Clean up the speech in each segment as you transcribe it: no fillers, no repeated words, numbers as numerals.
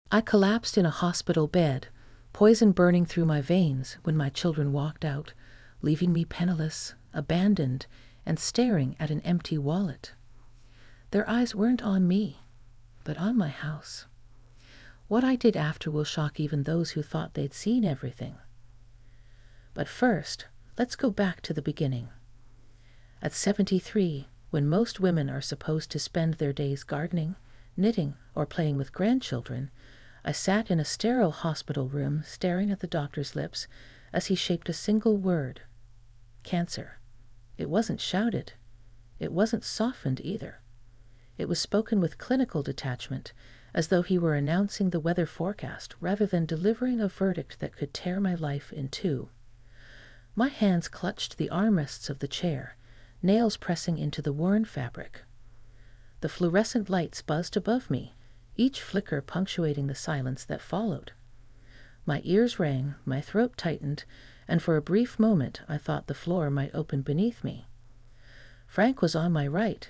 I collapsed in a hospital bed, poison burning through my veins when my children walked out, leaving me penniless, abandoned, and staring at an empty wallet. Their eyes weren't on me, but on my house. What I did after will shock even those who thought they'd seen everything. But first, let's go back to the beginning. At 73, when most women are supposed to spend their days gardening, knitting, or playing with grandchildren, I sat in a sterile hospital room staring at the doctor's lips as he shaped a single word: cancer. It wasn't shouted. It wasn't softened either. It was spoken with clinical detachment, as though he were announcing the weather forecast rather than delivering a verdict that could tear my life in two. My hands clutched the armrests of the chair, nails pressing into the worn fabric. The fluorescent lights buzzed above me, each flicker punctuating the silence that followed. My ears rang, my throat tightened, and for a brief moment I thought the floor might open beneath me. Frank was on my right,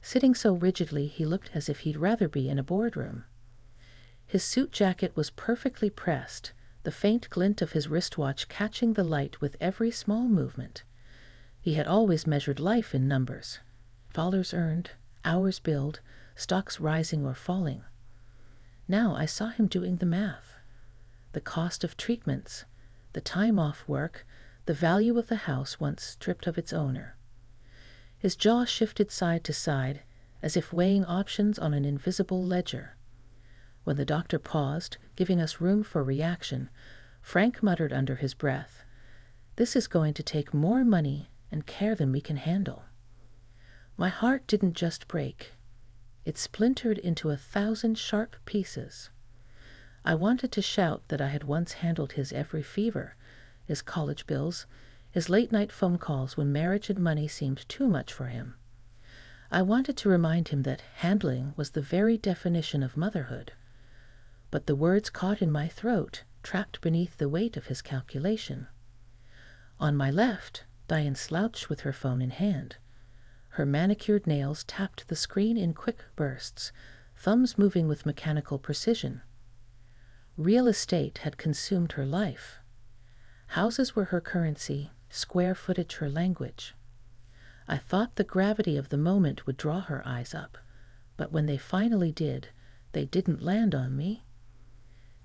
sitting so rigidly he looked as if he'd rather be in a boardroom. His suit jacket was perfectly pressed, the faint glint of his wristwatch catching the light with every small movement. He had always measured life in numbers: dollars earned, hours billed, stocks rising or falling. Now I saw him doing the math. The cost of treatments, the time off work, the value of the house once stripped of its owner. His jaw shifted side to side, as if weighing options on an invisible ledger. When the doctor paused, giving us room for reaction, Frank muttered under his breath, "This is going to take more money and care than we can handle." My heart didn't just break. It splintered into 1,000 sharp pieces. I wanted to shout that I had once handled his every fever, his college bills, his late-night phone calls when marriage and money seemed too much for him. I wanted to remind him that handling was the very definition of motherhood. But the words caught in my throat, trapped beneath the weight of his calculation. On my left, Diane slouched with her phone in hand. Her manicured nails tapped the screen in quick bursts, thumbs moving with mechanical precision. Real estate had consumed her life. Houses were her currency, square footage her language. I thought the gravity of the moment would draw her eyes up, but when they finally did, they didn't land on me.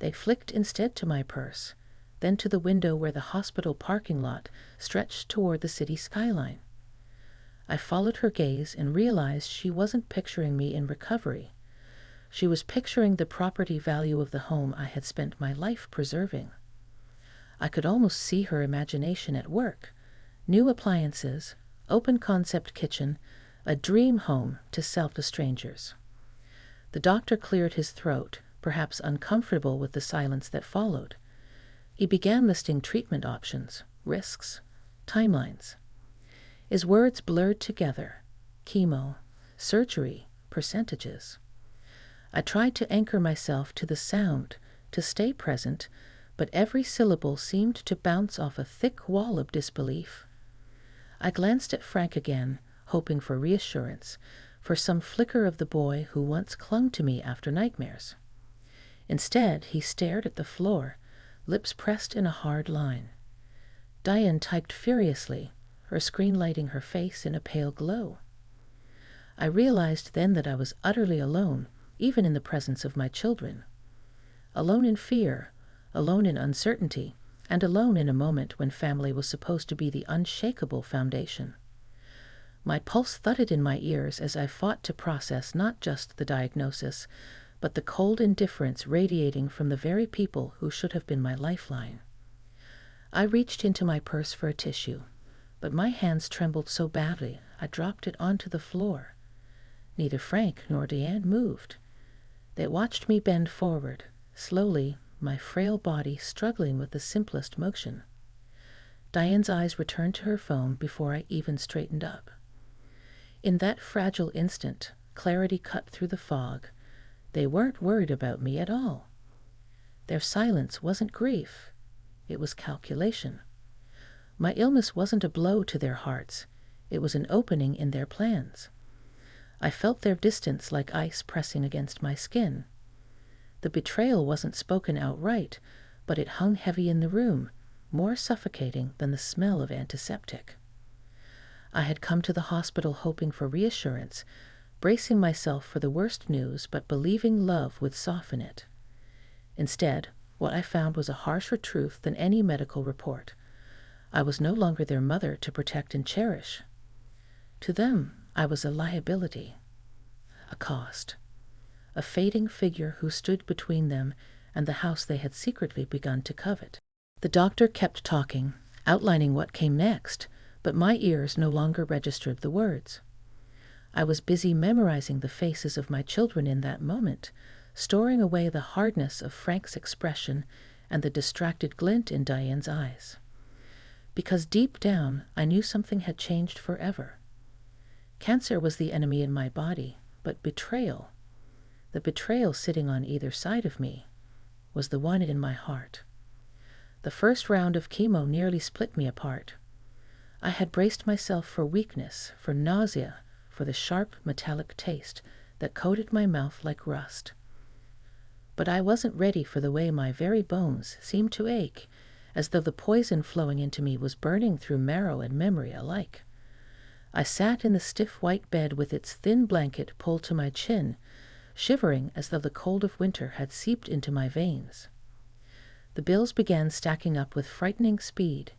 They flicked instead to my purse, then to the window where the hospital parking lot stretched toward the city skyline. I followed her gaze and realized she wasn't picturing me in recovery. She was picturing the property value of the home I had spent my life preserving. I could almost see her imagination at work: new appliances, open-concept kitchen, a dream home to sell to strangers. The doctor cleared his throat, perhaps uncomfortable with the silence that followed. He began listing treatment options, risks, timelines. His words blurred together: chemo, surgery, percentages. I tried to anchor myself to the sound, to stay present, but every syllable seemed to bounce off a thick wall of disbelief. I glanced at Frank again, hoping for reassurance, for some flicker of the boy who once clung to me after nightmares. Instead, he stared at the floor, lips pressed in a hard line. Diane typed furiously, her screen lighting her face in a pale glow. I realized then that I was utterly alone, even in the presence of my children. Alone in fear, alone in uncertainty, and alone in a moment when family was supposed to be the unshakable foundation. My pulse thudded in my ears as I fought to process not just the diagnosis, but the cold indifference radiating from the very people who should have been my lifeline. I reached into my purse for a tissue, but my hands trembled so badly I dropped it onto the floor. Neither Frank nor Diane moved. They watched me bend forward, slowly, my frail body struggling with the simplest motion. Diane's eyes returned to her phone before I even straightened up. In that fragile instant, clarity cut through the fog. They weren't worried about me at all. Their silence wasn't grief. It was calculation. My illness wasn't a blow to their hearts. It was an opening in their plans. I felt their distance like ice pressing against my skin. The betrayal wasn't spoken outright, but it hung heavy in the room, more suffocating than the smell of antiseptic. I had come to the hospital hoping for reassurance, bracing myself for the worst news, but believing love would soften it. Instead, what I found was a harsher truth than any medical report. I was no longer their mother to protect and cherish. To them, I was a liability, a cost, a fading figure who stood between them and the house they had secretly begun to covet. The doctor kept talking, outlining what came next, but my ears no longer registered the words. I was busy memorizing the faces of my children in that moment, storing away the hardness of Frank's expression and the distracted glint in Diane's eyes. Because deep down, I knew something had changed forever. Cancer was the enemy in my body, but betrayal, the betrayal sitting on either side of me, was the one in my heart. The first round of chemo nearly split me apart. I had braced myself for weakness, for nausea, for the sharp metallic taste that coated my mouth like rust. But I wasn't ready for the way my very bones seemed to ache, as though the poison flowing into me was burning through marrow and memory alike. I sat in the stiff white bed with its thin blanket pulled to my chin, shivering as though the cold of winter had seeped into my veins. The bills began stacking up with frightening speed.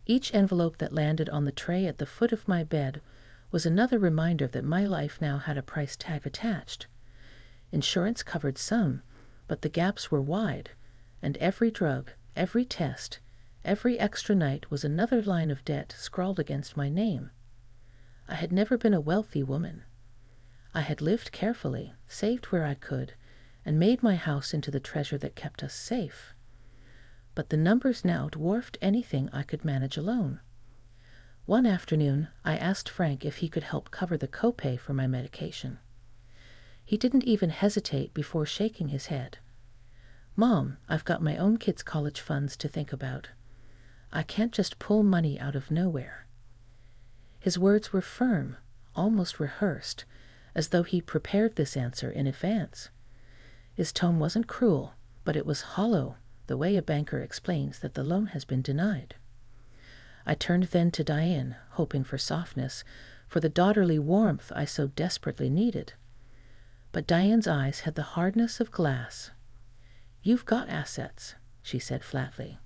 Each envelope that landed on the tray at the foot of my bed was another reminder that my life now had a price tag attached. Insurance covered some, but the gaps were wide, and every drug, every test, every extra night was another line of debt scrawled against my name. I had never been a wealthy woman. I had lived carefully, saved where I could, and made my house into the treasure that kept us safe. But the numbers now dwarfed anything I could manage alone. One afternoon, I asked Frank if he could help cover the copay for my medication. He didn't even hesitate before shaking his head. "Mom, I've got my own kids' college funds to think about. I can't just pull money out of nowhere." His words were firm, almost rehearsed, as though he prepared this answer in advance. His tone wasn't cruel, but it was hollow, the way a banker explains that the loan has been denied. I turned then to Diane, hoping for softness, for the daughterly warmth I so desperately needed. But Diane's eyes had the hardness of glass. "You've got assets," she said flatly.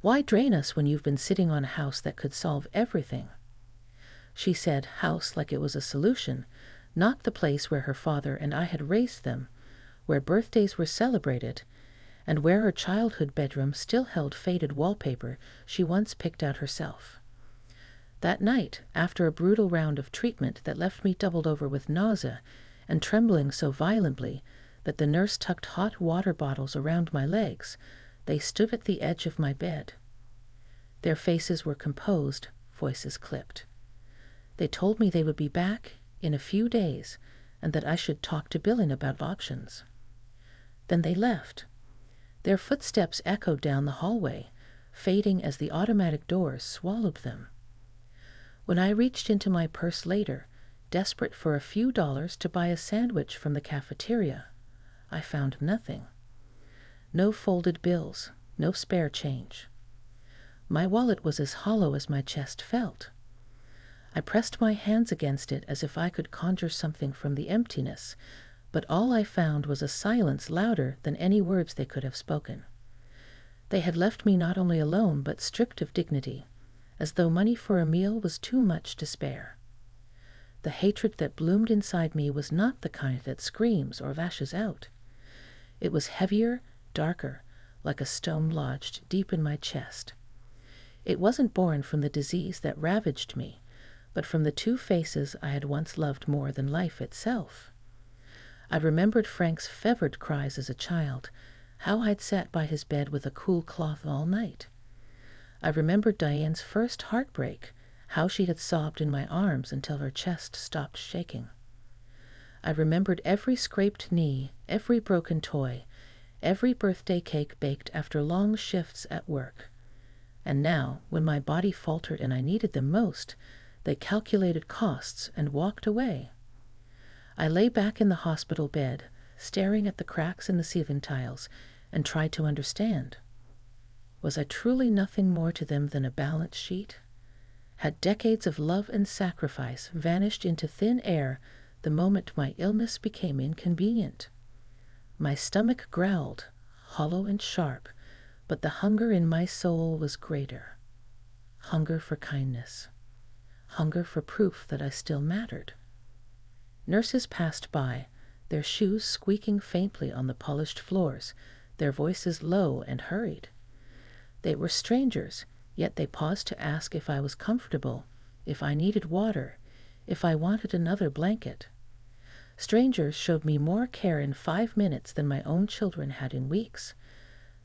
"Why drain us when you've been sitting on a house that could solve everything?" She said house like it was a solution, not the place where her father and I had raised them, where birthdays were celebrated, and where her childhood bedroom still held faded wallpaper she once picked out herself. That night, after a brutal round of treatment that left me doubled over with nausea and trembling so violently that the nurse tucked hot water bottles around my legs, they stood at the edge of my bed. Their faces were composed, voices clipped. They told me they would be back in a few days and that I should talk to Billin about options. Then they left. Their footsteps echoed down the hallway, fading as the automatic doors swallowed them. When I reached into my purse later, desperate for a few dollars to buy a sandwich from the cafeteria, I found nothing. No folded bills, no spare change. My wallet was as hollow as my chest felt. I pressed my hands against it as if I could conjure something from the emptiness, but all I found was a silence louder than any words they could have spoken. They had left me not only alone, but stripped of dignity, as though money for a meal was too much to spare. The hatred that bloomed inside me was not the kind that screams or lashes out. It was heavier, darker, like a stone lodged deep in my chest. It wasn't born from the disease that ravaged me, but from the two faces I had once loved more than life itself. I remembered Frank's fevered cries as a child, how I'd sat by his bed with a cool cloth all night. I remembered Diane's first heartbreak, how she had sobbed in my arms until her chest stopped shaking. I remembered every scraped knee, every broken toy, every birthday cake baked after long shifts at work. And now, when my body faltered and I needed them most, they calculated costs and walked away. I lay back in the hospital bed, staring at the cracks in the ceiling tiles, and tried to understand. Was I truly nothing more to them than a balance sheet? Had decades of love and sacrifice vanished into thin air the moment my illness became inconvenient? My stomach growled, hollow and sharp, but the hunger in my soul was greater. Hunger for kindness. Hunger for proof that I still mattered. Nurses passed by, their shoes squeaking faintly on the polished floors, their voices low and hurried. They were strangers, yet they paused to ask if I was comfortable, if I needed water, if I wanted another blanket. Strangers showed me more care in 5 minutes than my own children had in weeks.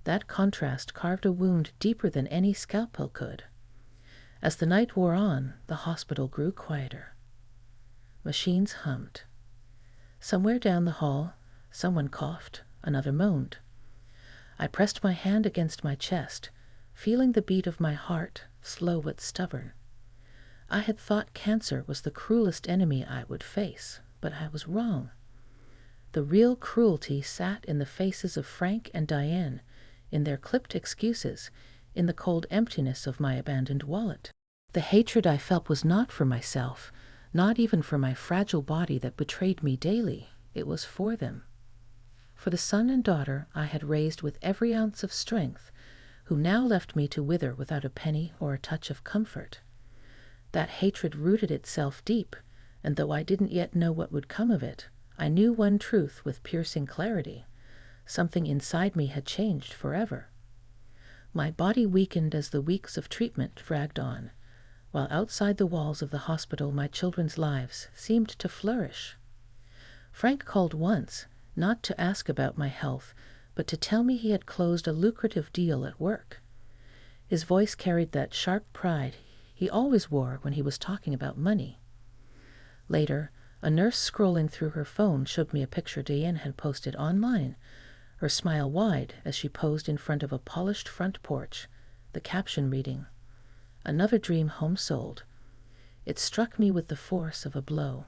That contrast carved a wound deeper than any scalpel could. As the night wore on, the hospital grew quieter. Machines hummed. Somewhere down the hall, someone coughed, another moaned. I pressed my hand against my chest, feeling the beat of my heart, slow but stubborn. I had thought cancer was the cruelest enemy I would face, but I was wrong. The real cruelty sat in the faces of Frank and Diane, in their clipped excuses, in the cold emptiness of my abandoned wallet. The hatred I felt was not for myself, not even for my fragile body that betrayed me daily. It was for them. For the son and daughter I had raised with every ounce of strength, who now left me to wither without a penny or a touch of comfort. That hatred rooted itself deep, and though I didn't yet know what would come of it, I knew one truth with piercing clarity. Something inside me had changed forever. My body weakened as the weeks of treatment dragged on, while outside the walls of the hospital my children's lives seemed to flourish. Frank called once, not to ask about my health, but to tell me he had closed a lucrative deal at work. His voice carried that sharp pride he always wore when he was talking about money. Later, a nurse scrolling through her phone showed me a picture Diane had posted online, her smile wide as she posed in front of a polished front porch, the caption reading, "Another dream home sold." It struck me with the force of a blow.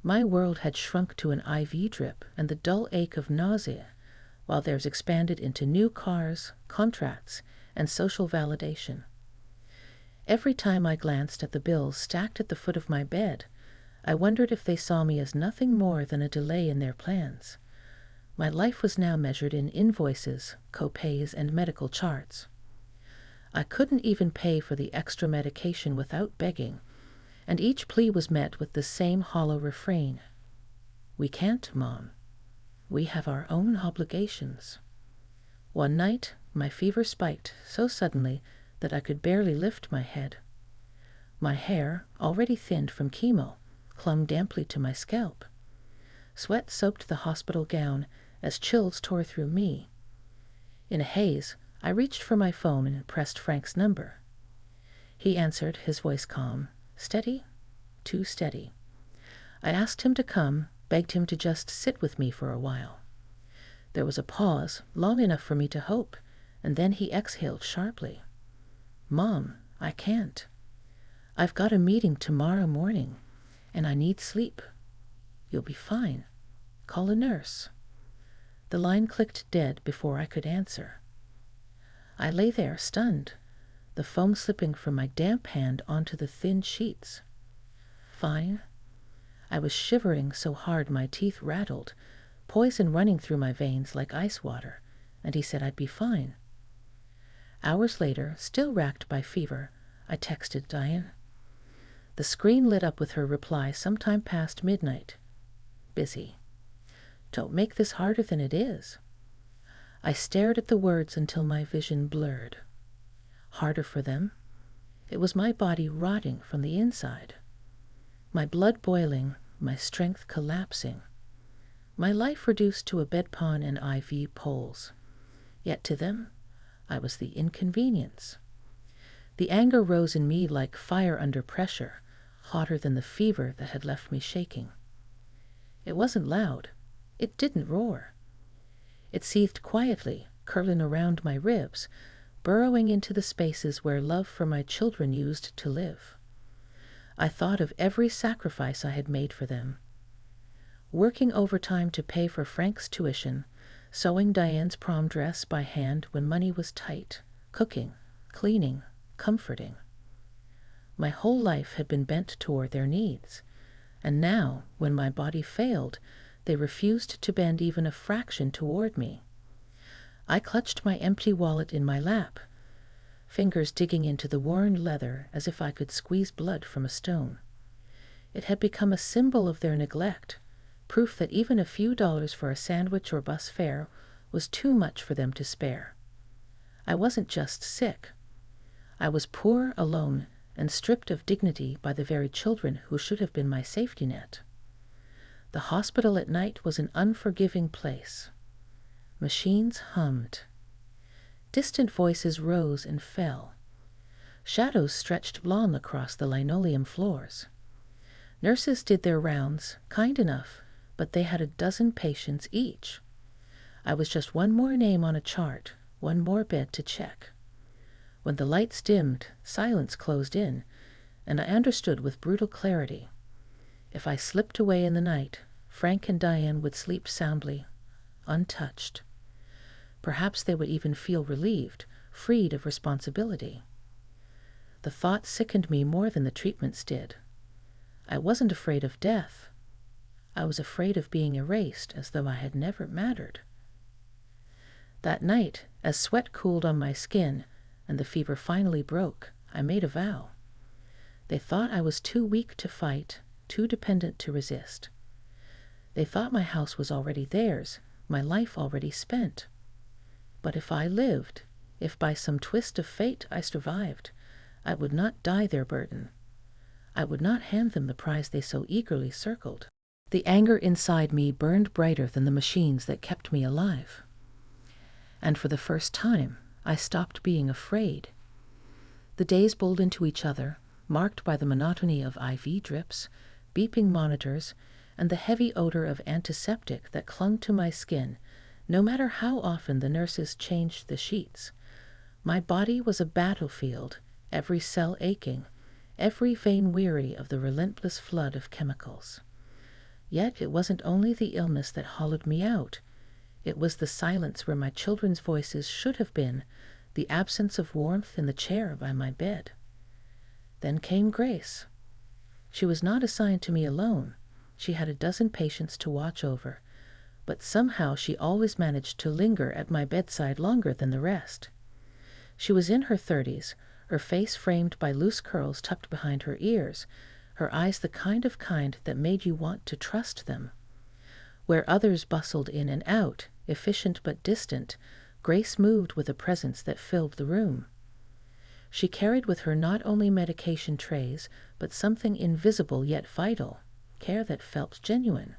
My world had shrunk to an IV drip and the dull ache of nausea, while theirs expanded into new cars, contracts, and social validation. Every time I glanced at the bills stacked at the foot of my bed, I wondered if they saw me as nothing more than a delay in their plans. My life was now measured in invoices, co-pays, and medical charts. I couldn't even pay for the extra medication without begging, and each plea was met with the same hollow refrain. "We can't, Mom. We have our own obligations." One night, my fever spiked so suddenly that I could barely lift my head. My hair, already thinned from chemo, clung damply to my scalp. Sweat soaked the hospital gown as chills tore through me. In a haze, I reached for my phone and pressed Frank's number. He answered, his voice calm, steady, too steady. I asked him to come, begged him to just sit with me for a while. There was a pause, long enough for me to hope, and then he exhaled sharply. "Mom, I can't. I've got a meeting tomorrow morning, and I need sleep. You'll be fine. Call a nurse." The line clicked dead before I could answer. I lay there, stunned, the foam slipping from my damp hand onto the thin sheets. Fine? I was shivering so hard my teeth rattled, poison running through my veins like ice water, and he said I'd be fine. Hours later, still racked by fever, I texted Diane. The screen lit up with her reply sometime past midnight. "Busy. Don't make this harder than it is." I stared at the words until my vision blurred. Harder for them? It was my body rotting from the inside. My blood boiling, my strength collapsing. My life reduced to a bedpan and IV poles. Yet to them, I was the inconvenience. The anger rose in me like fire under pressure, hotter than the fever that had left me shaking. It wasn't loud. It didn't roar. It seethed quietly, curling around my ribs, burrowing into the spaces where love for my children used to live. I thought of every sacrifice I had made for them. working overtime to pay for Frank's tuition, sewing Diane's prom dress by hand when money was tight, cooking, cleaning, comforting. My whole life had been bent toward their needs, and now, when my body failed, they refused to bend even a fraction toward me. I clutched my empty wallet in my lap, fingers digging into the worn leather as if I could squeeze blood from a stone. It had become a symbol of their neglect, proof that even a few dollars for a sandwich or bus fare was too much for them to spare. I wasn't just sick. I was poor, alone, and stripped of dignity by the very children who should have been my safety net. The hospital at night was an unforgiving place. Machines hummed. Distant voices rose and fell. Shadows stretched long across the linoleum floors. Nurses did their rounds, kind enough, but they had a dozen patients each. I was just one more name on a chart, one more bed to check. When the lights dimmed, silence closed in, and I understood with brutal clarity. If I slipped away in the night, Frank and Diane would sleep soundly, untouched. Perhaps they would even feel relieved, freed of responsibility. The thought sickened me more than the treatments did. I wasn't afraid of death. I was afraid of being erased as though I had never mattered. That night, as sweat cooled on my skin and the fever finally broke, I made a vow. They thought I was too weak to fight, too dependent to resist. They thought my house was already theirs, my life already spent. But if I lived, if by some twist of fate I survived, I would not die their burden. I would not hand them the prize they so eagerly circled. The anger inside me burned brighter than the machines that kept me alive. And for the first time, I stopped being afraid. The days bowled into each other, marked by the monotony of IV drips, beeping monitors, and the heavy odor of antiseptic that clung to my skin, no matter how often the nurses changed the sheets. My body was a battlefield, every cell aching, every vein weary of the relentless flood of chemicals. Yet it wasn't only the illness that hollowed me out. It was the silence where my children's voices should have been, the absence of warmth in the chair by my bed. Then came Grace. She was not assigned to me alone. She had a dozen patients to watch over, but somehow she always managed to linger at my bedside longer than the rest. She was in her 30s, her face framed by loose curls tucked behind her ears, her eyes the kind that made you want to trust them. Where others bustled in and out, efficient but distant, Grace moved with a presence that filled the room. She carried with her not only medication trays, but something invisible yet vital, care that felt genuine.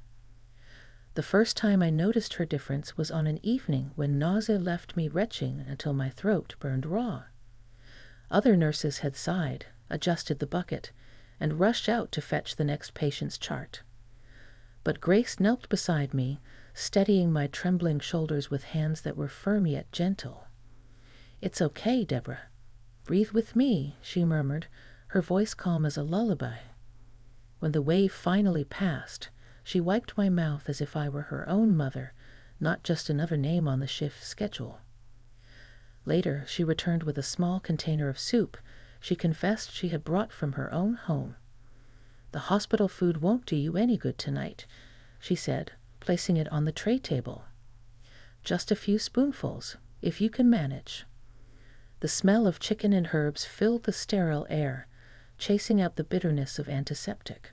The first time I noticed her difference was on an evening when nausea left me retching until my throat burned raw. Other nurses had sighed, adjusted the bucket, and rushed out to fetch the next patient's chart. But Grace knelt beside me, steadying my trembling shoulders with hands that were firm yet gentle. "It's okay, Deborah. Breathe with me," she murmured, her voice calm as a lullaby. When the wave finally passed, she wiped my mouth as if I were her own mother, not just another name on the shift schedule. Later, she returned with a small container of soup she confessed she had brought from her own home. "The hospital food won't do you any good tonight," she said, placing it on the tray table. "Just a few spoonfuls, if you can manage." The smell of chicken and herbs filled the sterile air, chasing out the bitterness of antiseptic.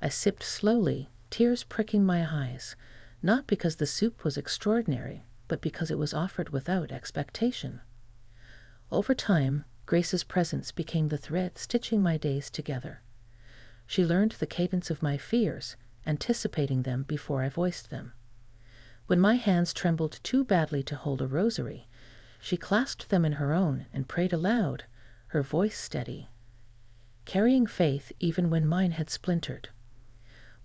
I sipped slowly, tears pricking my eyes, not because the soup was extraordinary, but because it was offered without expectation. Over time, Grace's presence became the thread stitching my days together. She learned the cadence of my fears, anticipating them before I voiced them. When my hands trembled too badly to hold a rosary, she clasped them in her own and prayed aloud, her voice steady, carrying faith even when mine had splintered.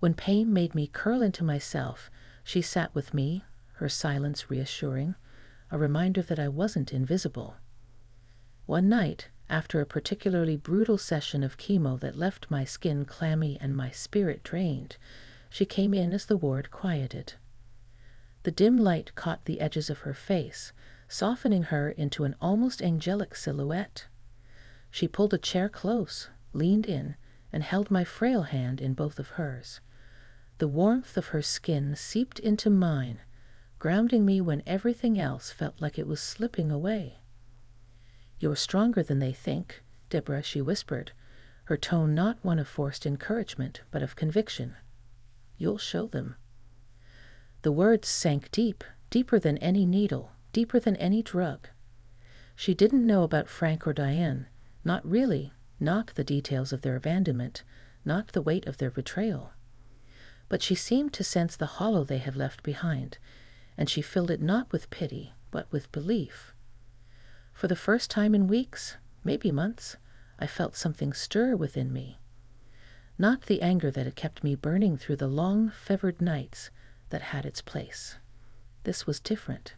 When pain made me curl into myself, she sat with me, her silence reassuring, a reminder that I wasn't invisible. One night, after a particularly brutal session of chemo that left my skin clammy and my spirit drained, She came in as the ward quieted. The dim light caught the edges of her face, softening her into an almost angelic silhouette. She pulled a chair close, leaned in, and held my frail hand in both of hers. The warmth of her skin seeped into mine, grounding me when everything else felt like it was slipping away. "You're stronger than they think, Deborah," she whispered, her tone not one of forced encouragement, but of conviction. "You'll show them." The words sank deep, deeper than any needle, deeper than any drug. She didn't know about Frank or Diane, not really, not the details of their abandonment, not the weight of their betrayal. But she seemed to sense the hollow they had left behind, and she filled it not with pity, but with belief. For the first time in weeks, maybe months, I felt something stir within me. Not the anger that had kept me burning through the long, fevered nights that had its place. This was different.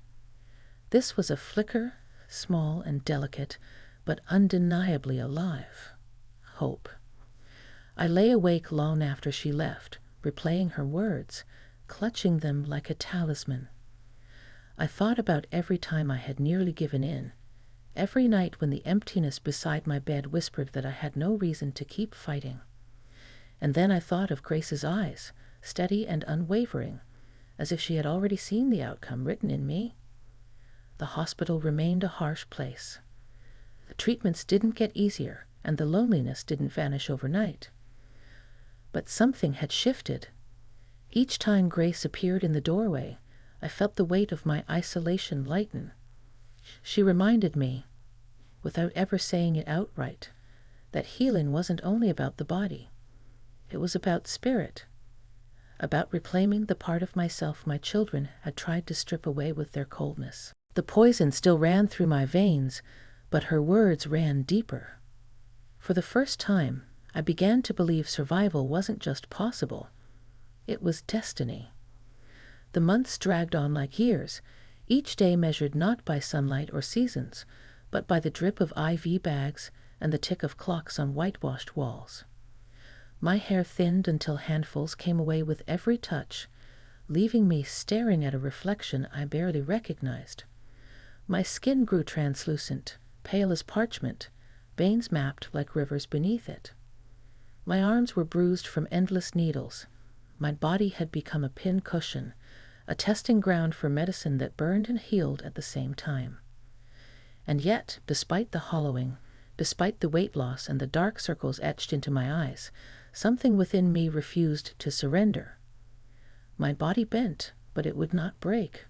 This was a flicker, small and delicate, but undeniably alive. Hope. I lay awake long after she left, replaying her words, clutching them like a talisman. I thought about every time I had nearly given in, every night when the emptiness beside my bed whispered that I had no reason to keep fighting. And then I thought of Grace's eyes, steady and unwavering, as if she had already seen the outcome written in me. The hospital remained a harsh place. The treatments didn't get easier, and the loneliness didn't vanish overnight. But something had shifted. Each time Grace appeared in the doorway, I felt the weight of my isolation lighten. She reminded me, without ever saying it outright, that healing wasn't only about the body. It was about spirit, about reclaiming the part of myself my children had tried to strip away with their coldness. The poison still ran through my veins, but her words ran deeper. For the first time, I began to believe survival wasn't just possible. It was destiny. The months dragged on like years, each day measured not by sunlight or seasons, but by the drip of IV bags and the tick of clocks on whitewashed walls. My hair thinned until handfuls came away with every touch, leaving me staring at a reflection I barely recognized. My skin grew translucent, pale as parchment, veins mapped like rivers beneath it. My arms were bruised from endless needles. My body had become a pin cushion, a testing ground for medicine that burned and healed at the same time. And yet, despite the hollowing, despite the weight loss and the dark circles etched into my eyes, something within me refused to surrender. My body bent, but it would not break.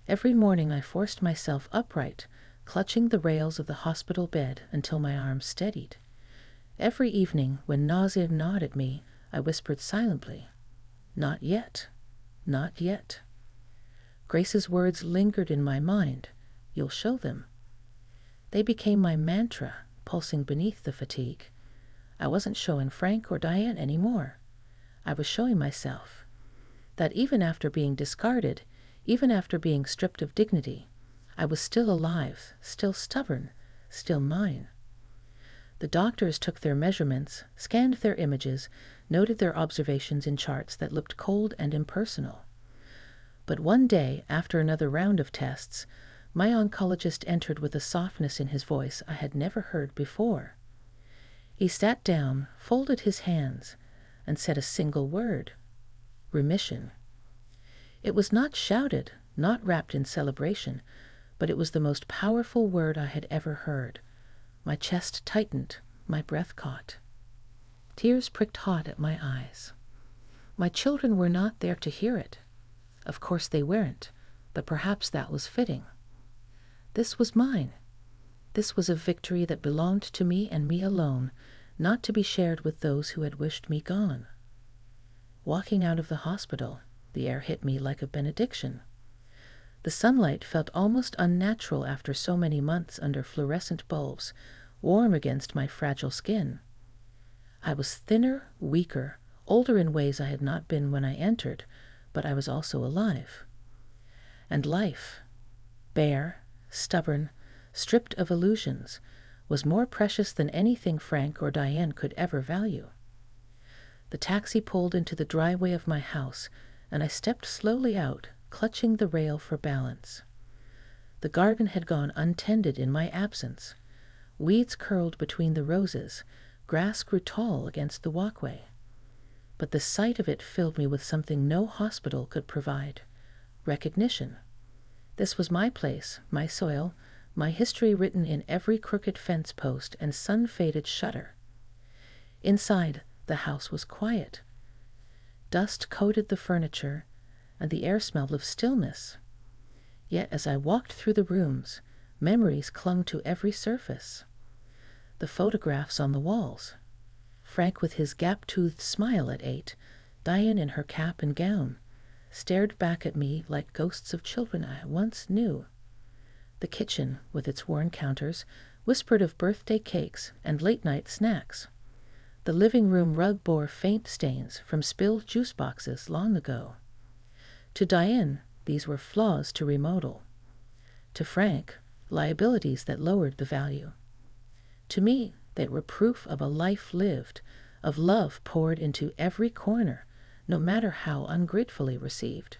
Every morning I forced myself upright, clutching the rails of the hospital bed until my arms steadied. Every evening, when nausea gnawed at me, I whispered silently, "Not yet, not yet." Grace's words lingered in my mind. "You'll show them." They became my mantra, pulsing beneath the fatigue. I wasn't showing Frank or Diane anymore. I was showing myself that even after being discarded, even after being stripped of dignity, I was still alive, still stubborn, still mine. The doctors took their measurements, scanned their images, noted their observations in charts that looked cold and impersonal. But one day, after another round of tests, my oncologist entered with a softness in his voice I had never heard before. He sat down, folded his hands, and said a single word: remission. It was not shouted, not wrapped in celebration, but it was the most powerful word I had ever heard. My chest tightened, my breath caught. Tears pricked hot at my eyes. My children were not there to hear it. Of course they weren't, but perhaps that was fitting. This was mine. This was a victory that belonged to me and me alone, not to be shared with those who had wished me gone. Walking out of the hospital, the air hit me like a benediction. The sunlight felt almost unnatural after so many months under fluorescent bulbs, warm against my fragile skin. I was thinner, weaker, older in ways I had not been when I entered, but I was also alive. And life, bare, stubborn, stripped of illusions, was more precious than anything Frank or Diane could ever value. The taxi pulled into the driveway of my house, and I stepped slowly out, clutching the rail for balance. The garden had gone untended in my absence. Weeds curled between the roses, grass grew tall against the walkway. But the sight of it filled me with something no hospital could provide: recognition. This was my place, my soil, my history written in every crooked fence post and sun-faded shutter. Inside, the house was quiet. Dust coated the furniture, and the air smelled of stillness. Yet as I walked through the rooms, memories clung to every surface. The photographs on the walls. Frank with his gap-toothed smile at 8, Diane in her cap and gown, stared back at me like ghosts of children I once knew. The kitchen, with its worn counters, whispered of birthday cakes and late-night snacks. The living room rug bore faint stains from spilled juice boxes long ago. To Diane, these were flaws to remodel. To Frank, liabilities that lowered the value. To me, they were proof of a life lived, of love poured into every corner, no matter how ungratefully received.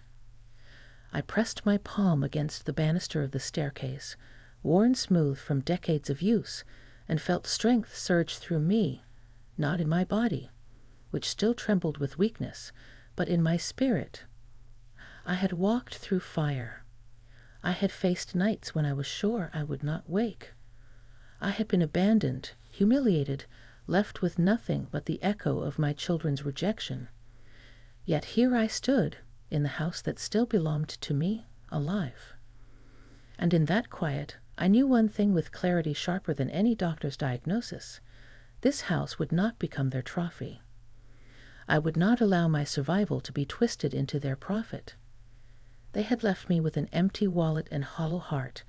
I pressed my palm against the banister of the staircase, worn smooth from decades of use, and felt strength surge through me, not in my body, which still trembled with weakness, but in my spirit. I had walked through fire. I had faced nights when I was sure I would not wake. I had been abandoned, humiliated, left with nothing but the echo of my children's rejection. Yet here I stood, in the house that still belonged to me, alive. And in that quiet, I knew one thing with clarity sharper than any doctor's diagnosis: this house would not become their trophy. I would not allow my survival to be twisted into their profit. They had left me with an empty wallet and hollow heart,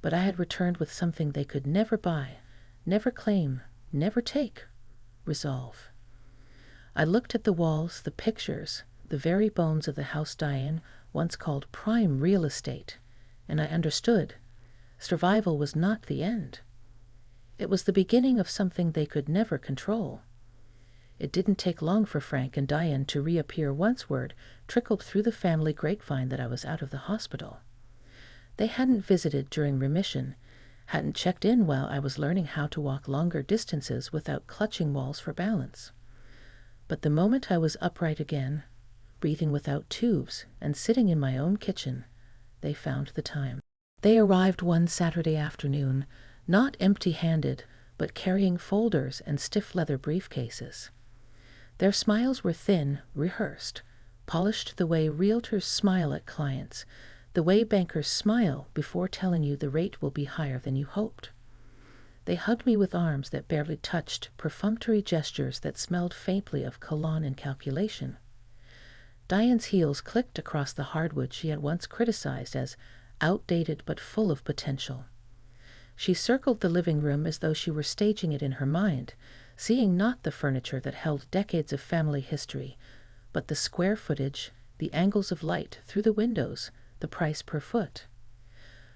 but I had returned with something they could never buy, never claim, never take: resolve. I looked at the walls, the pictures, the very bones of the house Diane once called prime real estate, and I understood. Survival was not the end. It was the beginning of something they could never control. It didn't take long for Frank and Diane to reappear once word trickled through the family grapevine that I was out of the hospital. They hadn't visited during remission, hadn't checked in while I was learning how to walk longer distances without clutching walls for balance. But the moment I was upright again, breathing without tubes, and sitting in my own kitchen, they found the time. They arrived one Saturday afternoon, not empty-handed, but carrying folders and stiff leather briefcases. Their smiles were thin, rehearsed, polished the way realtors smile at clients, the way bankers smile before telling you the rate will be higher than you hoped. They hugged me with arms that barely touched, perfunctory gestures that smelled faintly of cologne and calculation. Diane's heels clicked across the hardwood she had once criticized as outdated but full of potential. She circled the living room as though she were staging it in her mind, seeing not the furniture that held decades of family history, but the square footage, the angles of light through the windows, the price per foot.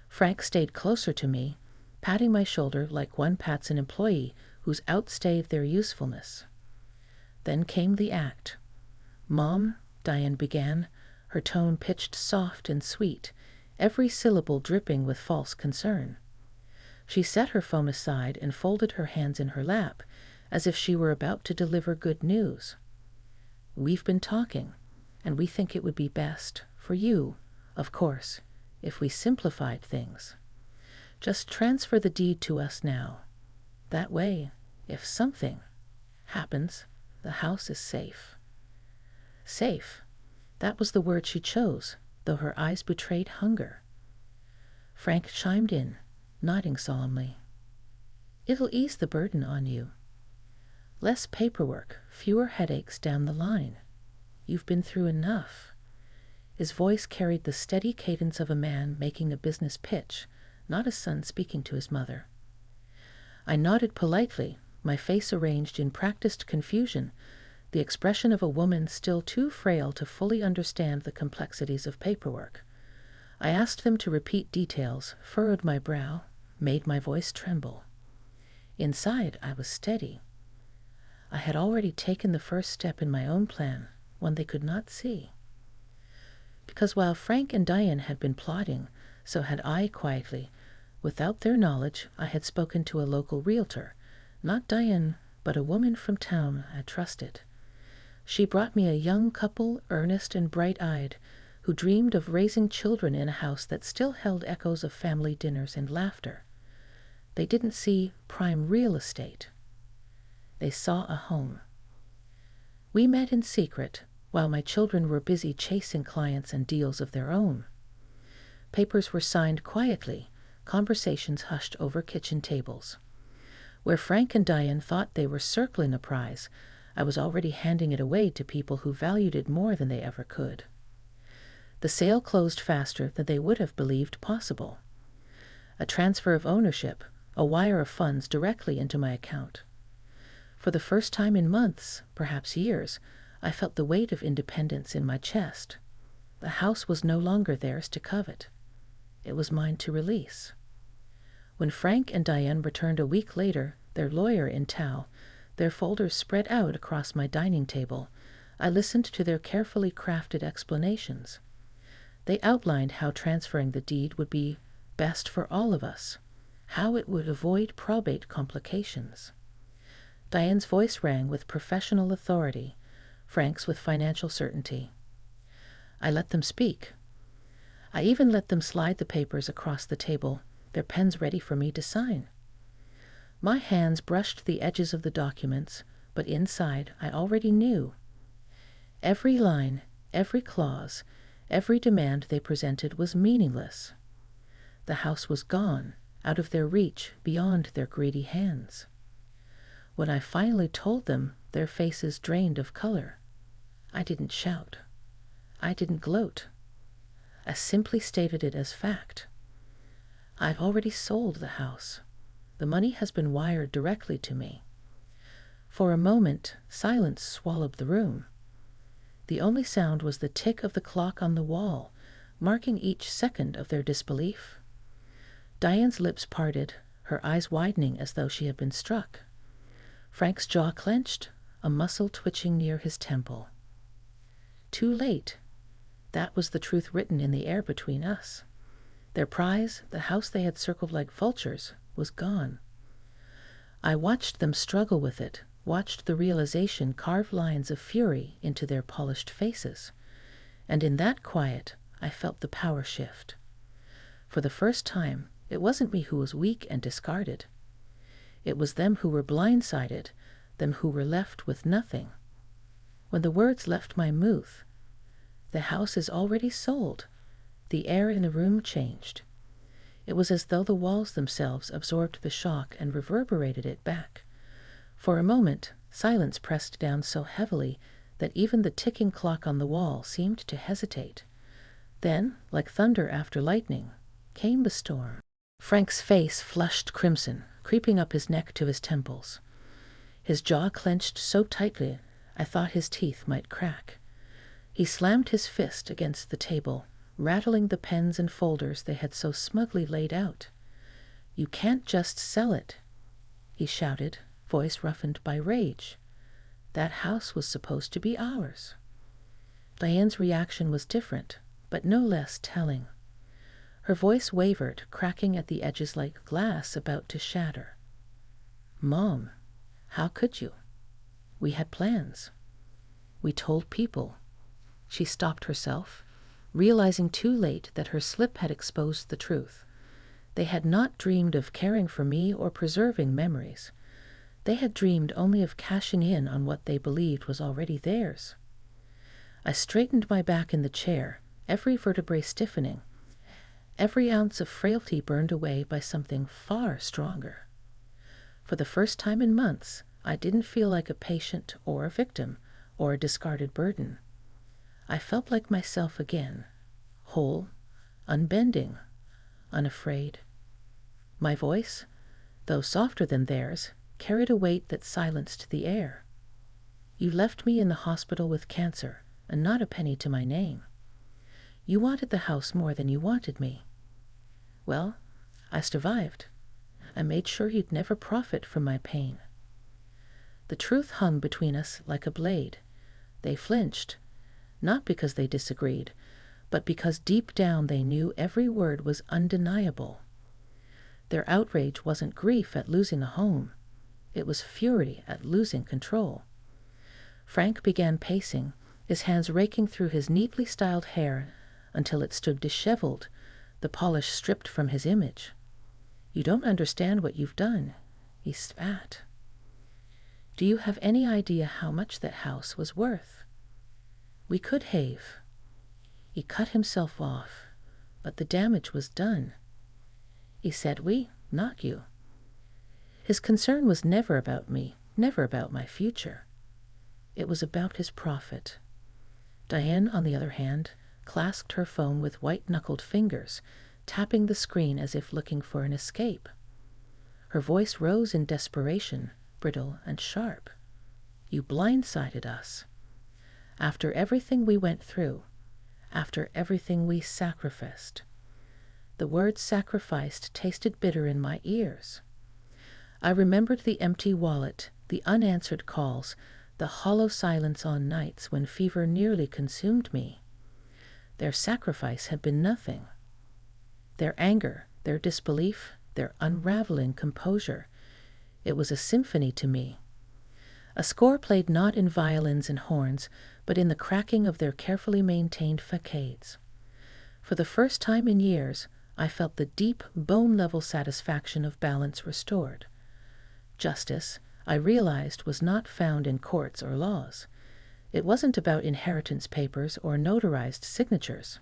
Frank stayed closer to me, patting my shoulder like one pats an employee who's outstayed their usefulness. Then came the act. "Mom," Diane began, her tone pitched soft and sweet, every syllable dripping with false concern. She set her phone aside and folded her hands in her lap, as if she were about to deliver good news. "We've been talking, and we think it would be best, for you, of course, if we simplified things. Just transfer the deed to us now. That way, if something happens, the house is safe." Safe. That was the word she chose, though her eyes betrayed hunger. Frank chimed in, nodding solemnly. "It'll ease the burden on you. Less paperwork, fewer headaches down the line. You've been through enough." His voice carried the steady cadence of a man making a business pitch, not a son speaking to his mother. I nodded politely, my face arranged in practiced confusion, the expression of a woman still too frail to fully understand the complexities of paperwork. I asked them to repeat details, furrowed my brow, made my voice tremble. Inside, I was steady. I had already taken the first step in my own plan, one they could not see. Because while Frank and Diane had been plotting, so had I quietly. Without their knowledge, I had spoken to a local realtor, not Diane, but a woman from town I trusted. She brought me a young couple, earnest and bright-eyed, who dreamed of raising children in a house that still held echoes of family dinners and laughter. They didn't see prime real estate. They saw a home. We met in secret, while my children were busy chasing clients and deals of their own. Papers were signed quietly, conversations hushed over kitchen tables. Where Frank and Diane thought they were circling a prize, I was already handing it away to people who valued it more than they ever could. The sale closed faster than they would have believed possible. A transfer of ownership, a wire of funds directly into my account. For the first time in months, perhaps years, I felt the weight of independence in my chest. The house was no longer theirs to covet. It was mine to release. When Frank and Diane returned a week later, their lawyer in tow, their folders spread out across my dining table, I listened to their carefully crafted explanations. They outlined how transferring the deed would be best for all of us, how it would avoid probate complications. Diane's voice rang with professional authority, Frank's with financial certainty. I let them speak. I even let them slide the papers across the table, their pens ready for me to sign. My hands brushed the edges of the documents, but inside I already knew. Every line, every clause, every demand they presented was meaningless. The house was gone, out of their reach, beyond their greedy hands. When I finally told them, their faces drained of color. I didn't shout. I didn't gloat. I simply stated it as fact. I've already sold the house. The money has been wired directly to me. For a moment, silence swallowed the room. The only sound was the tick of the clock on the wall, marking each second of their disbelief. Diane's lips parted, her eyes widening as though she had been struck. Frank's jaw clenched, a muscle twitching near his temple. Too late. That was the truth written in the air between us. Their prize, the house they had circled like vultures, was gone. I watched them struggle with it, watched the realization carve lines of fury into their polished faces. And in that quiet, I felt the power shift. For the first time, it wasn't me who was weak and discarded. It was them who were blindsided, them who were left with nothing. When the words left my mouth, "The house is already sold," the air in the room changed. It was as though the walls themselves absorbed the shock and reverberated it back. For a moment, silence pressed down so heavily that even the ticking clock on the wall seemed to hesitate. Then, like thunder after lightning, came the storm. Frank's face flushed crimson, creeping up his neck to his temples. His jaw clenched so tightly I thought his teeth might crack. He slammed his fist against the table, rattling the pens and folders they had so smugly laid out. "You can't just sell it," he shouted, voice roughened by rage. "That house was supposed to be ours." Diane's reaction was different, but no less telling. Her voice wavered, cracking at the edges like glass about to shatter. "Mom, how could you? We had plans. We told people." She stopped herself, realizing too late that her slip had exposed the truth. They had not dreamed of caring for me or preserving memories. They had dreamed only of cashing in on what they believed was already theirs. I straightened my back in the chair, every vertebrae stiffening, every ounce of frailty burned away by something far stronger. For the first time in months, I didn't feel like a patient or a victim or a discarded burden. I felt like myself again, whole, unbending, unafraid. My voice, though softer than theirs, carried a weight that silenced the air. "You left me in the hospital with cancer, and not a penny to my name. You wanted the house more than you wanted me. Well, I survived. I made sure you'd never profit from my pain." The truth hung between us like a blade. They flinched, not because they disagreed, but because deep down they knew every word was undeniable. Their outrage wasn't grief at losing a home. It was fury at losing control. Frank began pacing, his hands raking through his neatly styled hair until it stood disheveled, the polish stripped from his image. "You don't understand what you've done," he spat. "Do you have any idea how much that house was worth? We could have." He cut himself off, but the damage was done. He said, "We, not you." His concern was never about me, never about my future. It was about his profit. Diane, on the other hand, clasped her phone with white-knuckled fingers, tapping the screen as if looking for an escape. Her voice rose in desperation, brittle and sharp. "You blindsided us. After everything we went through, after everything we sacrificed." The word sacrificed tasted bitter in my ears. I remembered the empty wallet, the unanswered calls, the hollow silence on nights when fever nearly consumed me. Their sacrifice had been nothing. Their anger, their disbelief, their unraveling composure. It was a symphony to me. A score played not in violins and horns, but in the cracking of their carefully maintained facades. For the first time in years, I felt the deep, bone-level satisfaction of balance restored. Justice, I realized, was not found in courts or laws. It wasn't about inheritance papers or notarized signatures.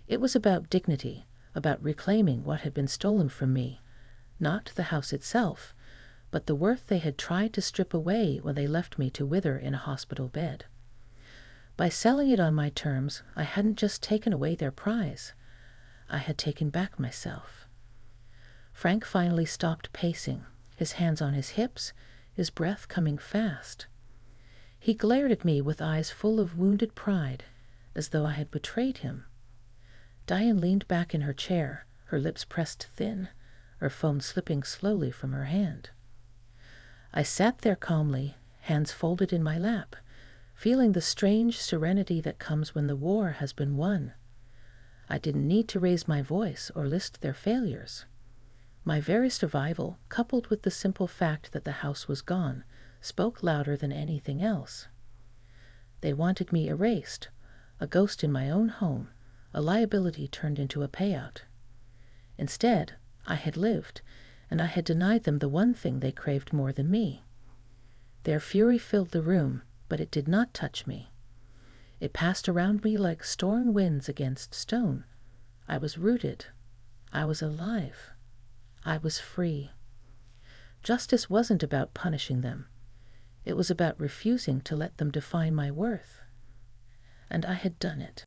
It was about dignity, about reclaiming what had been stolen from me, not the house itself, but the worth they had tried to strip away when they left me to wither in a hospital bed. By selling it on my terms, I hadn't just taken away their prize. I had taken back myself. Frank finally stopped pacing, his hands on his hips, his breath coming fast. He glared at me with eyes full of wounded pride, as though I had betrayed him. Diane leaned back in her chair, her lips pressed thin, her phone slipping slowly from her hand. I sat there calmly, hands folded in my lap, feeling the strange serenity that comes when the war has been won. I didn't need to raise my voice or list their failures. My very survival, coupled with the simple fact that the house was gone, spoke louder than anything else. They wanted me erased, a ghost in my own home, a liability turned into a payout. Instead, I had lived, and I had denied them the one thing they craved more than me. Their fury filled the room, but it did not touch me. It passed around me like storm winds against stone. I was rooted. I was alive. I was free. Justice wasn't about punishing them. It was about refusing to let them define my worth. And I had done it.